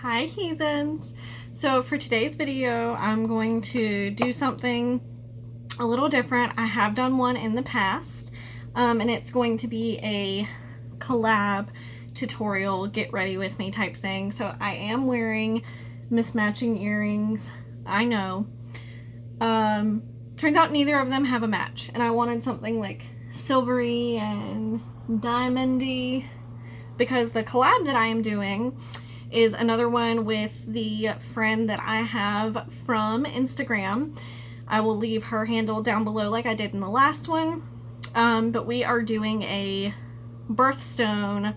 Hi heathens! So for today's video I'm going to do something a little different. I have done one in the past and it's going to be a collab tutorial, get ready with me type thing. So I am wearing mismatching earrings, I know. Turns out neither of them have a match and I wanted something like silvery and diamondy because the collab that I am doing is another one with the friend that I have from Instagram. I will leave her handle down below like I did in the last one. But we are doing a Birthstone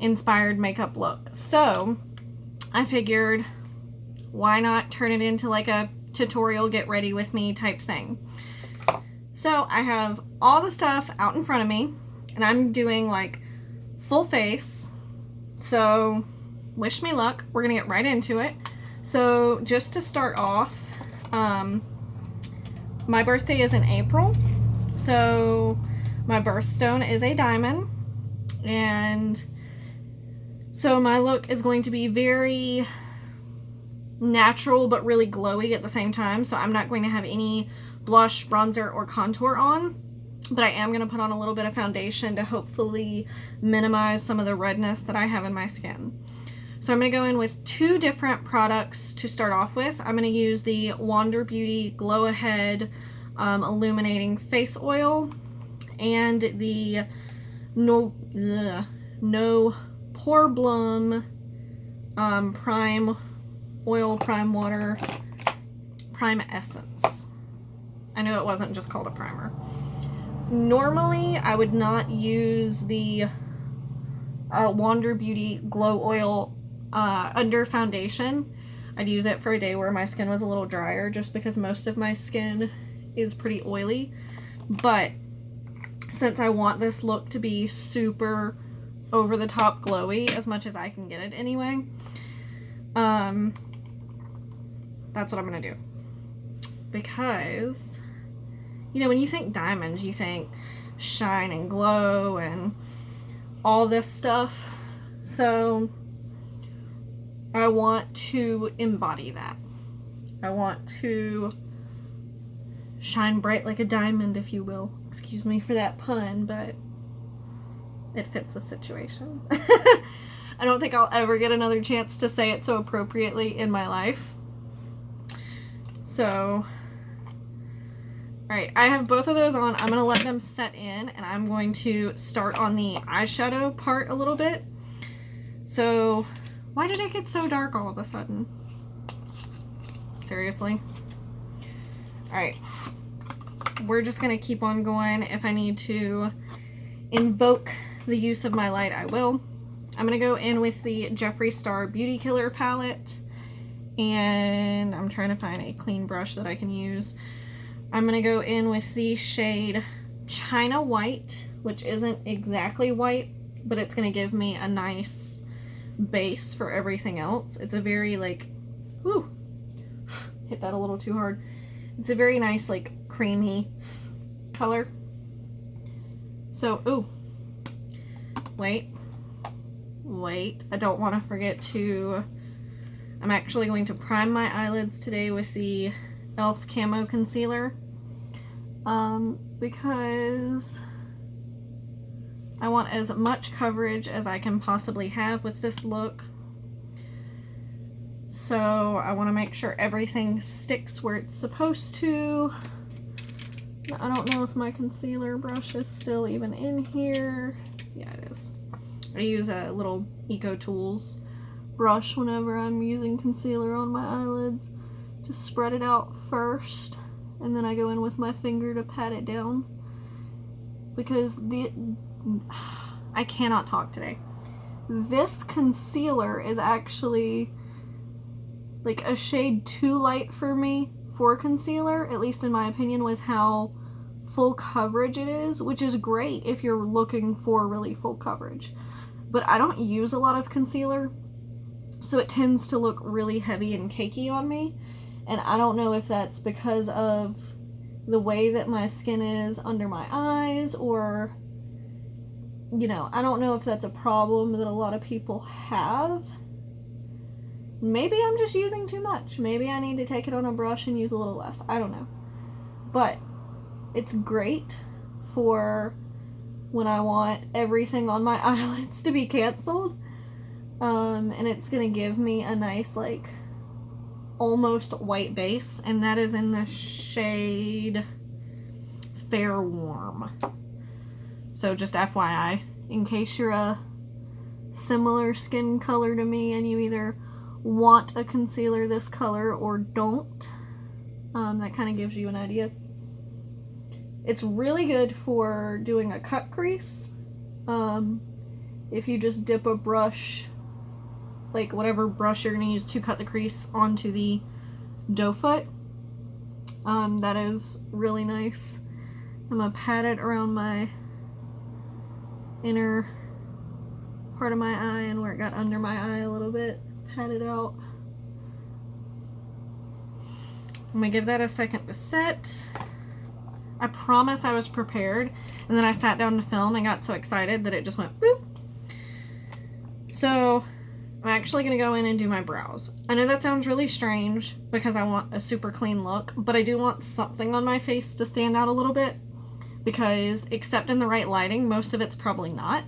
inspired makeup look. So I figured why not turn it into like a tutorial get ready with me type thing. So I have all the stuff out in front of me and I'm doing like full face. So wish me luck. We're gonna get right into it. So just to start off, my birthday is in April, so my birthstone is a diamond, and so my look is going to be very natural but really glowy at the same time. So I'm not going to have any blush, bronzer, or contour on, but I am going to put on a little bit of foundation to hopefully minimize some of the redness that I have in my skin. So I'm going to go in with two different products to start off with. I'm going to use the Wander Beauty Glow Ahead Illuminating Face Oil and the No Pore Blum Prime Oil Prime Water Prime Essence. I know it wasn't just called a primer. Normally I would not use the Wander Beauty Glow Oil under foundation. I'd use it for a day where my skin was a little drier just because most of my skin is pretty oily. But since I want this look to be super over the top glowy as much as I can get it anyway, that's what I'm gonna do. Because, you know, when you think diamonds, you think shine and glow and all this stuff. So I want to embody that. I want to shine bright like a diamond, if you will. Excuse me for that pun, but it fits the situation. I don't think I'll ever get another chance to say it so appropriately in my life. So, alright, I have both of those on. I'm going to let them set in, and I'm going to start on the eyeshadow part a little bit. So, why did it get so dark all of a sudden? Seriously? Alright. We're just going to keep on going. If I need to invoke the use of my light, I will. I'm going to go in with the Jeffree Star Beauty Killer palette. And I'm trying to find a clean brush that I can use. I'm going to go in with the shade China White, which isn't exactly white, but it's going to give me a nice base for everything else. It's a very like, whoo, hit that a little too hard. It's a very nice like creamy color. So, ooh, wait, I don't want to forget to, I'm actually going to prime my eyelids today with the e.l.f. Camo Concealer, because I want as much coverage as I can possibly have with this look. So I want to make sure everything sticks where it's supposed to. I don't know if my concealer brush is still even in here. Yeah, it is. I use a little Eco Tools brush whenever I'm using concealer on my eyelids. Just spread it out first, and then I go in with my finger to pat it down. Because I cannot talk today. This concealer is actually like a shade too light for me for concealer, at least in my opinion, with how full coverage it is, which is great if you're looking for really full coverage. But I don't use a lot of concealer, so it tends to look really heavy and cakey on me. And I don't know if that's because of the way that my skin is under my eyes, or, you know, I don't know if that's a problem that a lot of people have. Maybe I'm just using too much. Maybe I need to take it on a brush and use a little less. I don't know. But it's great for when I want everything on my eyelids to be canceled. And it's going to give me a nice, like, almost white base. And that is in the shade Fair Warm. So just FYI, in case you're a similar skin color to me and you either want a concealer this color or don't, that kind of gives you an idea. It's really good for doing a cut crease. If you just dip a brush, like whatever brush you're going to use to cut the crease, onto the doe foot, that is really nice. I'm going to pat it around my inner part of my eye and where it got under my eye a little bit. Pat it out. I'm going to give that a second to set. I promise I was prepared, and then I sat down to film and got so excited that it just went boop. So I'm actually going to go in and do my brows. I know that sounds really strange because I want a super clean look, but I do want something on my face to stand out a little bit because, except in the right lighting, most of it's probably not.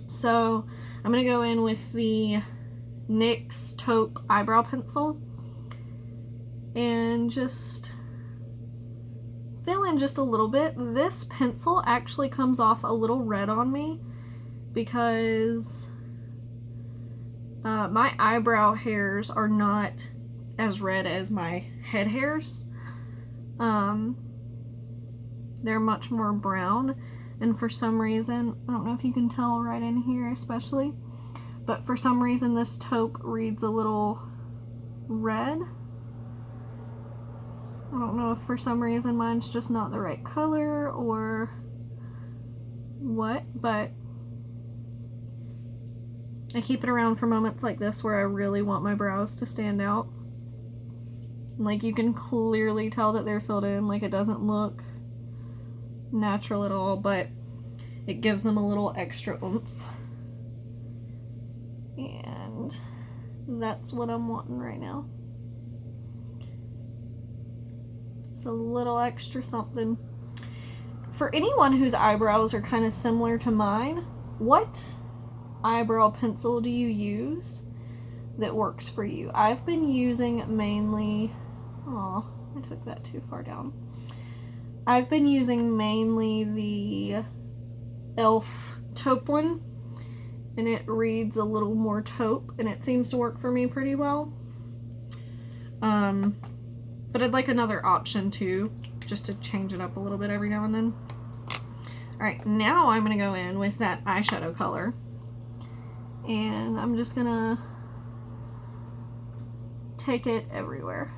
So I'm going to go in with the NYX Taupe eyebrow pencil and just fill in just a little bit. This pencil actually comes off a little red on me because my eyebrow hairs are not as red as my head hairs. They're much more brown, and for some reason, I don't know if you can tell right in here especially, but for some reason this taupe reads a little red. I don't know if for some reason mine's just not the right color or what, but I keep it around for moments like this where I really want my brows to stand out. Like, you can clearly tell that they're filled in, like it doesn't look natural at all, but it gives them a little extra oomph. And that's what I'm wanting right now. It's a little extra something. For anyone whose eyebrows are kind of similar to mine, what eyebrow pencil do you use that works for you? I've been using mainly, oh, I took that too far down. I've been using mainly the e.l.f. taupe one, and it reads a little more taupe, and it seems to work for me pretty well. But I'd like another option too, just to change it up a little bit every now and then. Alright, now I'm going to go in with that eyeshadow color, and I'm just going to take it everywhere.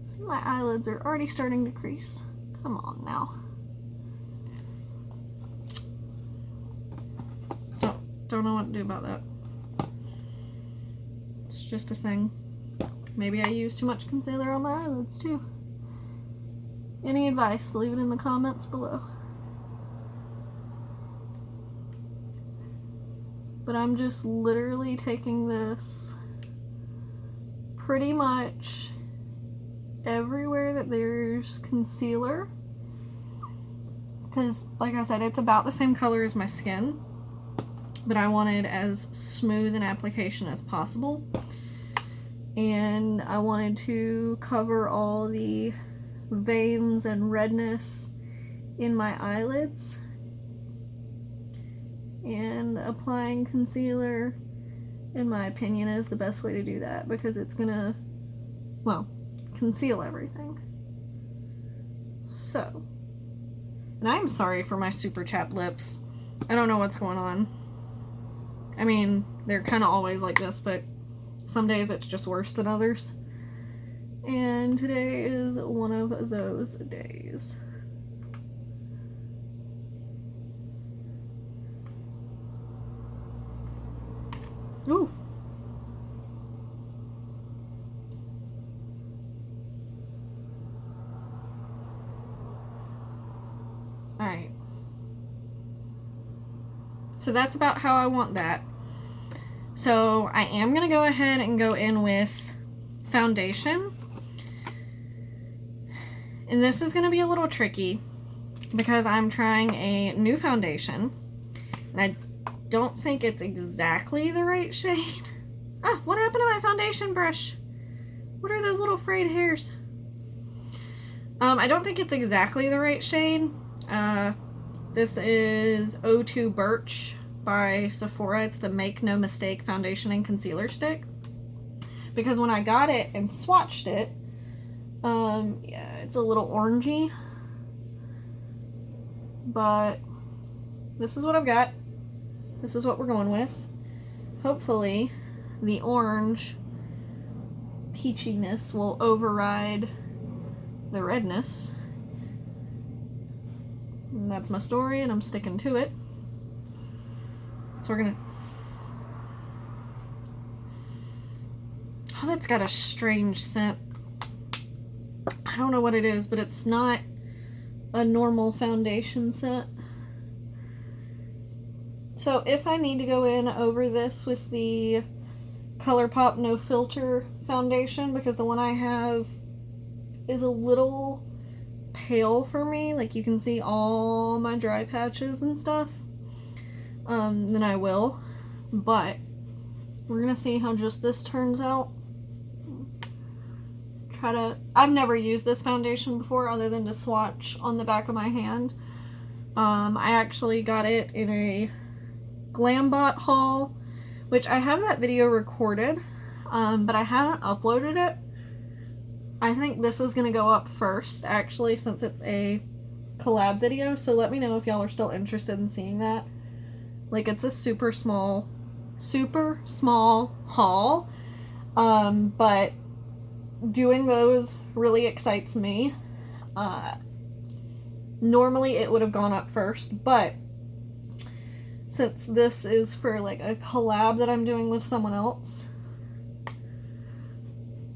See, my eyelids are already starting to crease. Come on now. Oh, don't know what to do about that. It's just a thing. Maybe I use too much concealer on my eyelids too. Any advice? Leave it in the comments below. But I'm just literally taking this pretty much everywhere that there's concealer, because like I said, it's about the same color as my skin, but I wanted as smooth an application as possible, and I wanted to cover all the veins and redness in my eyelids. And applying concealer, in my opinion, is the best way to do that, because it's gonna, well, conceal everything. So, and I'm sorry for my super chapped lips. I don't know what's going on. I mean, they're kind of always like this, but some days it's just worse than others. And today is one of those days. Ooh. Alright. So that's about how I want that. So I am going to go ahead and go in with foundation. And this is going to be a little tricky because I'm trying a new foundation. And I don't think it's exactly the right shade. Ah, what happened to my foundation brush? What are those little frayed hairs? I don't think it's exactly the right shade. This is 02 Birch by Sephora. It's the Make No Mistake Foundation and Concealer Stick. Because when I got it and swatched it, yeah, it's a little orangey. But this is what I've got. This is what we're going with. Hopefully, the orange peachiness will override the redness. And that's my story, and I'm sticking to it. So we're gonna... Oh, that's got a strange scent. I don't know what it is, but it's not a normal foundation scent. So if I need to go in over this with the ColourPop No Filter foundation, because the one I have is a little pale for me, like you can see all my dry patches and stuff, then I will. But we're gonna see how just this turns out. I've never used this foundation before other than to swatch on the back of my hand. I actually got it in a GlamBot haul, which I have that video recorded, but I haven't uploaded it. I think this is going to go up first, actually, since it's a collab video, so let me know if y'all are still interested in seeing that. Like, it's a super small haul, but doing those really excites me. Normally it would have gone up first, but since this is for like a collab that I'm doing with someone else,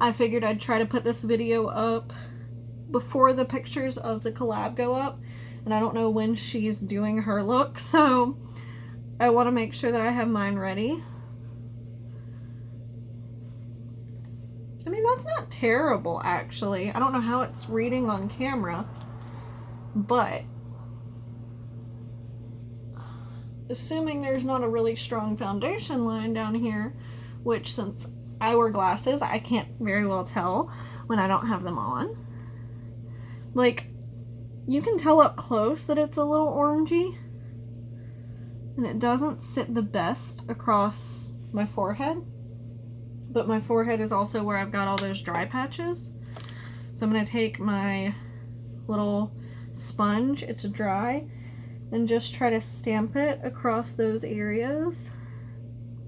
I figured I'd try to put this video up before the pictures of the collab go up, and I don't know when she's doing her look, so I want to make sure that I have mine ready. I mean, that's not terrible, actually. I don't know how it's reading on camera, but assuming there's not a really strong foundation line down here, which since I wear glasses, I can't very well tell when I don't have them on. Like, you can tell up close that it's a little orangey, and it doesn't sit the best across my forehead. But my forehead is also where I've got all those dry patches. So I'm going to take my little sponge, it's dry, and just try to stamp it across those areas.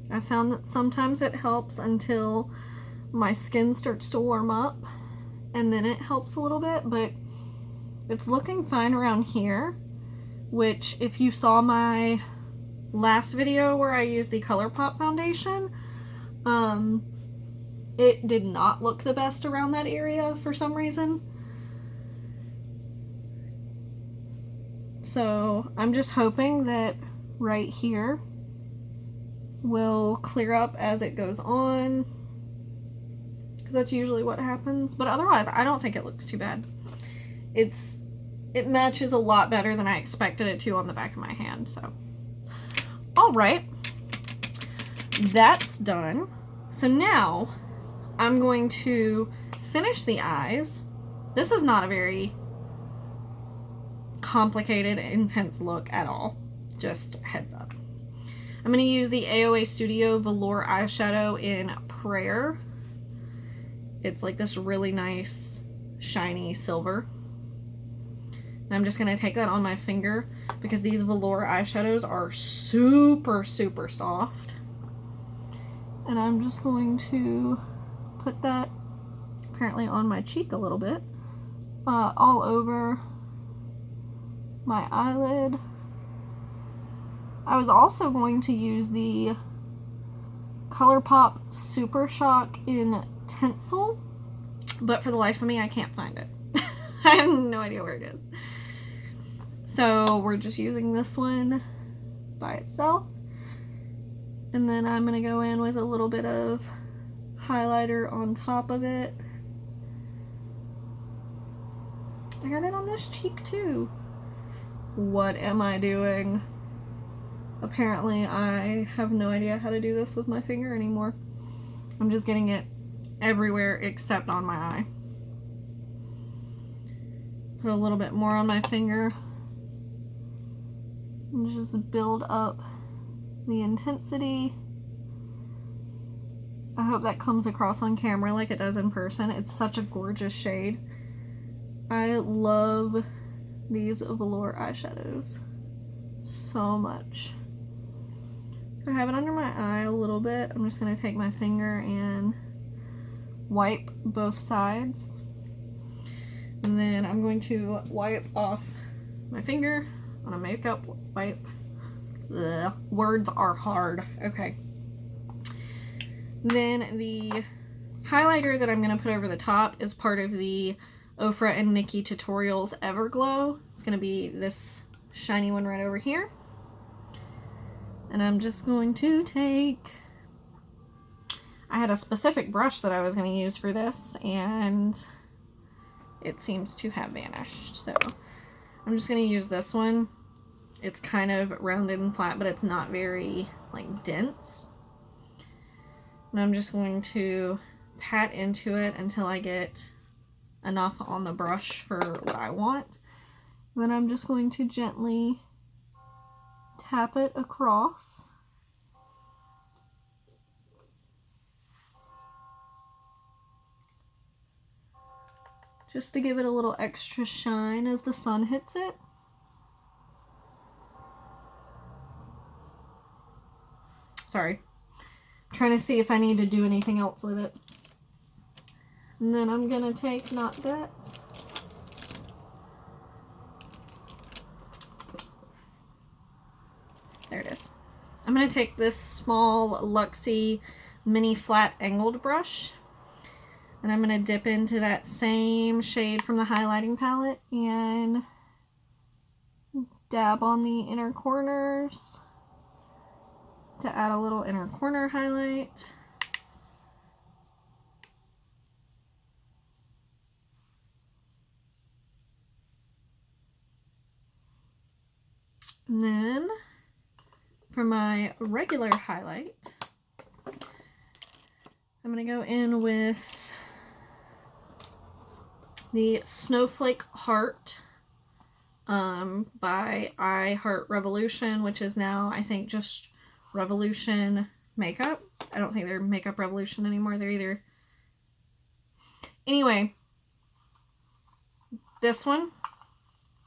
I found that sometimes it helps until my skin starts to warm up, and then it helps a little bit, but it's looking fine around here, which if you saw my last video where I used the ColourPop foundation, it did not look the best around that area for some reason. So I'm just hoping that right here will clear up as it goes on, because that's usually what happens. But otherwise, I don't think it looks too bad. It matches a lot better than I expected it to on the back of my hand. So, all right, that's done. So now I'm going to finish the eyes. This is not a very complicated, intense look at all. Just heads up. I'm going to use the AOA Studio Velour eyeshadow in Prayer. It's like this really nice, shiny silver. And I'm just going to take that on my finger because these velour eyeshadows are super, super soft. And I'm just going to put that apparently on my cheek a little bit, all over my eyelid. I was also going to use the ColourPop Super Shock in Tinsel, but for the life of me, I can't find it. I have no idea where it is. So we're just using this one by itself. And then I'm going to go in with a little bit of highlighter on top of it. I got it on this cheek too. What am I doing? Apparently I have no idea how to do this with my finger anymore. I'm just getting it everywhere except on my eye. Put a little bit more on my finger. And just build up the intensity. I hope that comes across on camera like it does in person. It's such a gorgeous shade. I love these velour eyeshadows so much. So I have it under my eye a little bit. I'm just going to take my finger and wipe both sides. And then I'm going to wipe off my finger on a makeup wipe. Ugh, words are hard. Okay. Then the highlighter that I'm going to put over the top is part of the Ofra and Nikki Tutorials Everglow. It's going to be this shiny one right over here. And I'm just going to take... I had a specific brush that I was going to use for this, and it seems to have vanished. So I'm just going to use this one. It's kind of rounded and flat, but it's not very, like, dense. And I'm just going to pat into it until I get enough on the brush for what I want. Then I'm just going to gently tap it across. Just to give it a little extra shine as the sun hits it. Sorry. I'm trying to see if I need to do anything else with it. And then I'm gonna take, not that. There it is. I'm gonna take this small Luxie mini flat angled brush, and I'm gonna dip into that same shade from the highlighting palette and dab on the inner corners to add a little inner corner highlight. And then for my regular highlight, I'm going to go in with the Snowflake Heart by I Heart Revolution, which is now, I think, just Revolution Makeup. I don't think they're Makeup Revolution anymore. They're either... Anyway, this one,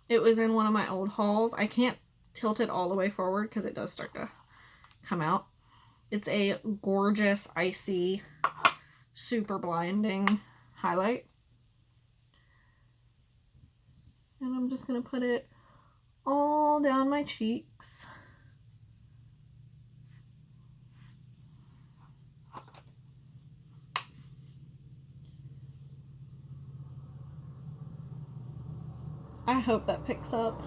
it was in one of my old hauls. I can't tilt it all the way forward because it does start to come out. It's a gorgeous, icy, super blinding highlight. And I'm just going to put it all down my cheeks. I hope that picks up,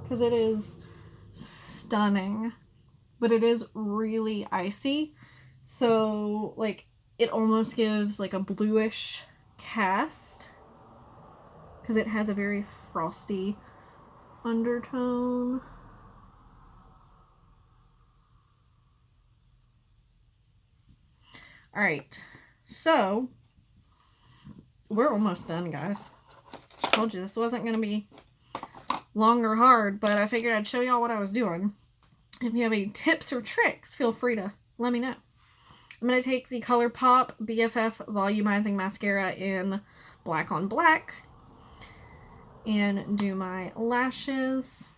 because it is stunning, but it is really icy, so like it almost gives like a bluish cast because it has a very frosty undertone. All right, so we're almost done, guys. Told you this wasn't gonna be long or hard, but I figured I'd show y'all what I was doing. If you have any tips or tricks, feel free to let me know. I'm going to take the ColourPop BFF Volumizing Mascara in Black on Black and do my lashes.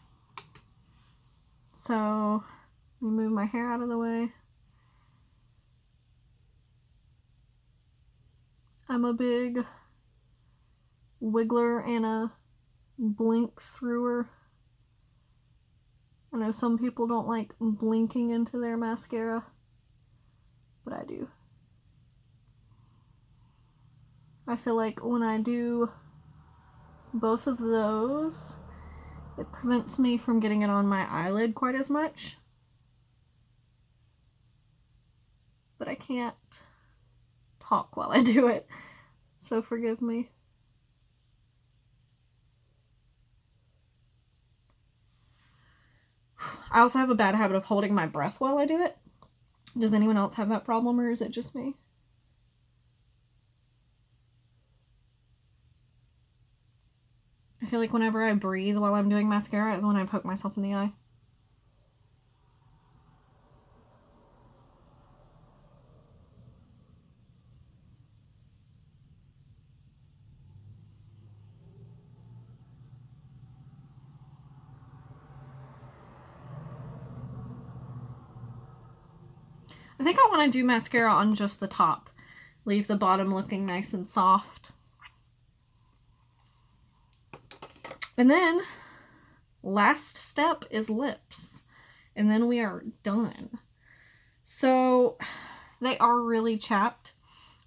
So, let me move my hair out of the way. I'm a big wiggler and a blink througher. I know some people don't like blinking into their mascara, but I do. I feel like when I do both of those, it prevents me from getting it on my eyelid quite as much. can't talk while I do it, so forgive me. I also have a bad habit of holding my breath while I do it. Does anyone else have that problem, or is it just me? I feel like whenever I breathe while I'm doing mascara is when I poke myself in the eye. I think I want to do mascara on just the top. Leave the bottom looking nice and soft. And then, last step is lips. And then we are done. So, they are really chapped.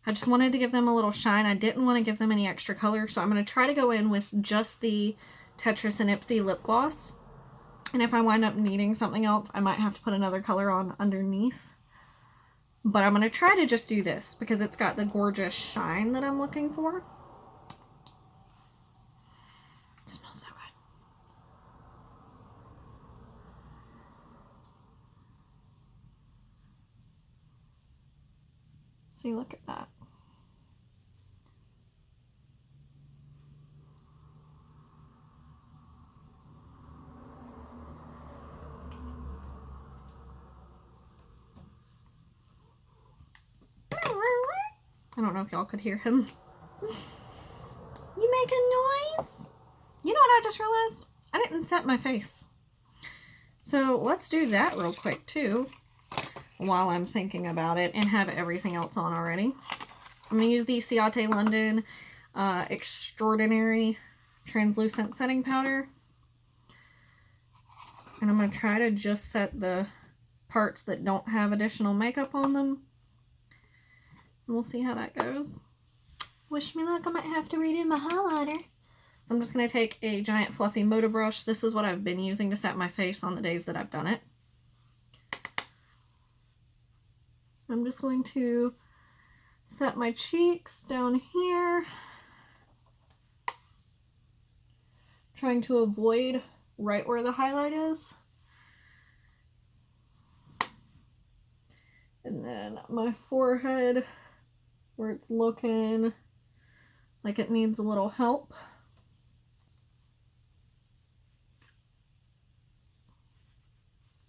I just wanted to give them a little shine. I didn't want to give them any extra color, so I'm going to try to go in with just the Tetris and Ipsy lip gloss. And if I wind up needing something else, I might have to put another color on underneath. But I'm going to try to just do this because it's got the gorgeous shine that I'm looking for. It smells so good. See, look at that. I don't know if y'all could hear him. You make a noise? You know what I just realized? I didn't set my face. So let's do that real quick too, while I'm thinking about it and have everything else on already. I'm going to use the Ciate London Extraordinary Translucent Setting Powder. And I'm going to try to just set the parts that don't have additional makeup on them. We'll see how that goes. Wish me luck, I might have to redo my highlighter. So I'm just going to take a giant fluffy Moda brush. This is what I've been using to set my face on the days that I've done it. I'm just going to set my cheeks down here. Trying to avoid right where the highlight is. And then my forehead, where it's looking like it needs a little help.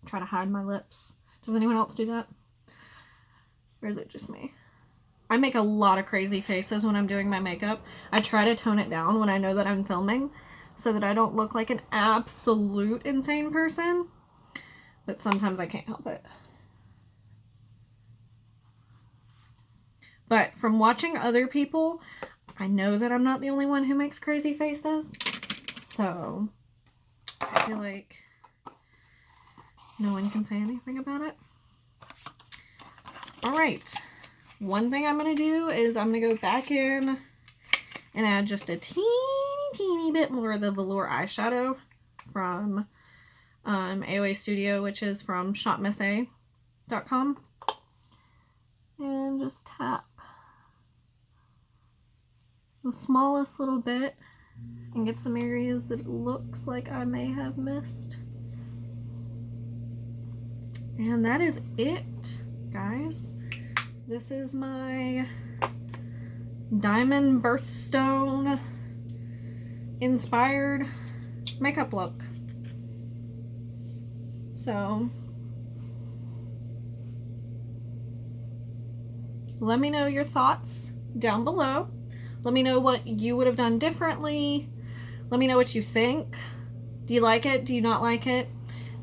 Try to hide my lips. Does anyone else do that? Or is it just me? I make a lot of crazy faces when I'm doing my makeup. I try to tone it down when I know that I'm filming so that I don't look like an absolute insane person. But sometimes I can't help it. But from watching other people, I know that I'm not the only one who makes crazy faces. So I feel like no one can say anything about it. All right. One thing I'm going to do is I'm going to go back in and add just a teeny bit more of the velour eyeshadow from AOA Studio, which is from shopmissa.com. And just tap the smallest little bit and get some areas that it looks like I may have missed. And that is it, guys. This is my diamond birthstone inspired makeup look. So let me know your thoughts down below. Let me know what you would have done differently. Let me know what you think. Do you like it? Do you not like it?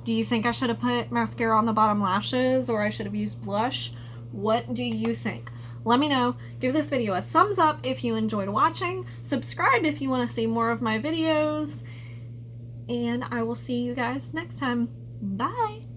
Do you think I should have put mascara on the bottom lashes or I should have used blush? What do you think? Let me know. Give this video a thumbs up if you enjoyed watching. Subscribe if you want to see more of my videos. And I will see you guys next time. Bye!